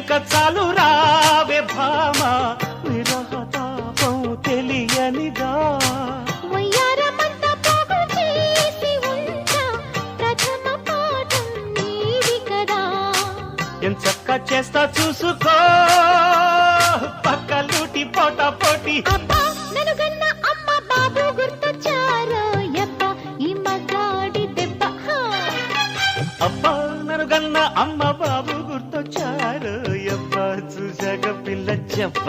ఇక చాలు రావే భామ విరహతాపం తెలియనిదా వయ్యారమంతా పోగు చేసి ఉంటా ప్రథమ పాఠం నీది కదా ఎంచక్క చేస్తా చూసుకో పక్కలూటి పోటా పోటీ అబ్బా నన్ను గన్న అమ్మ బాబు గుర్తొచ్చారో యబ్బ ఈ మగాడి దెబ్బ అబ్బా నరుగన్న అమ్మ బాబు గుర్తొచ్చారు ఎవ్వ చూసాక పిల్ల చెప్ప